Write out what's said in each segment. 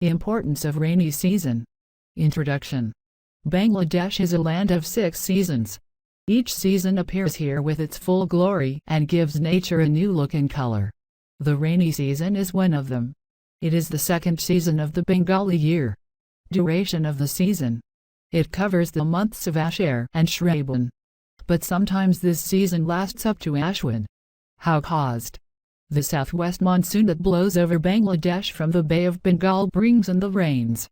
Importance of rainy season. Introduction. Bangladesh is a land of 6 seasons. Each season appears here with its full glory and gives nature a new look and color. The rainy season is one of them. It is the second season of the Bengali year. Duration of the season. It covers the months of Ashar and Shraban. But sometimes this season lasts up to Ashwin. How caused? The southwest monsoon that blows over Bangladesh from the Bay of Bengal brings in the rains.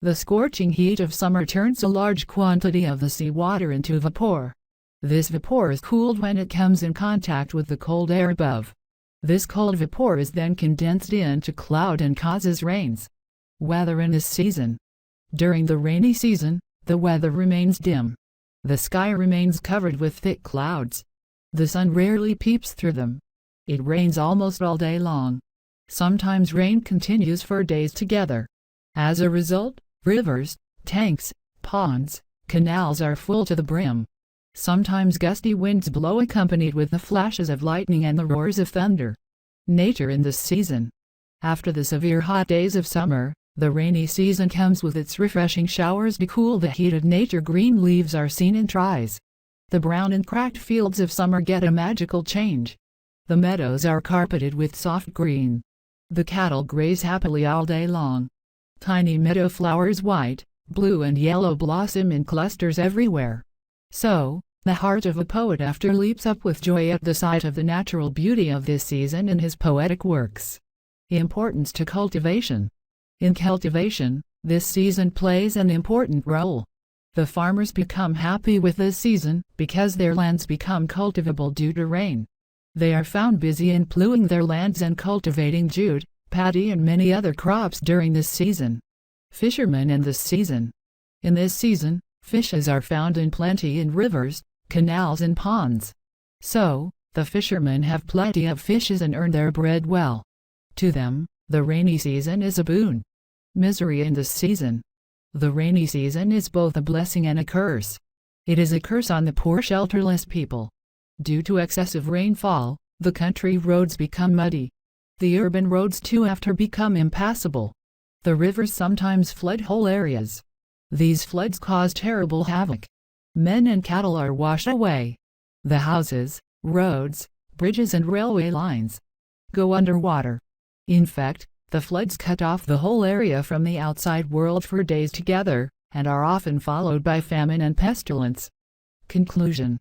The scorching heat of summer turns a large quantity of the seawater into vapor. This vapor is cooled when it comes in contact with the cold air above. This cold vapor is then condensed into cloud and causes rains. Weather in this season. During the rainy season, the weather remains dim. The sky remains covered with thick clouds. The sun rarely peeps through them. It rains almost all day long. Sometimes rain continues for days together. As a result, rivers, tanks, ponds, canals are full to the brim. Sometimes gusty winds blow accompanied with the flashes of lightning and the roars of thunder. Nature in this season. After the severe hot days of summer, the rainy season comes with its refreshing showers to cool the heated nature. Green leaves are seen in trees. The brown and cracked fields of summer get a magical change. The meadows are carpeted with soft green. The cattle graze happily all day long. Tiny meadow flowers, white, blue and yellow, blossom in clusters everywhere. So, the heart of a poet after leaps up with joy at the sight of the natural beauty of this season in his poetic works. Importance to cultivation. In cultivation, this season plays an important role. The farmers become happy with this season because their lands become cultivable due to rain. They are found busy in plowing their lands and cultivating jute, paddy and many other crops during this season. Fishermen in this season. In this season, fishes are found in plenty in rivers, canals and ponds. So, the fishermen have plenty of fishes and earn their bread well. To them, the rainy season is a boon. Misery in this season. The rainy season is both a blessing and a curse. It is a curse on the poor shelterless people. Due to excessive rainfall, the country roads become muddy. The urban roads too after become impassable. The rivers sometimes flood whole areas. These floods cause terrible havoc. Men and cattle are washed away. The houses, roads, bridges and railway lines go underwater. In fact, the floods cut off the whole area from the outside world for days together, and are often followed by famine and pestilence. Conclusion.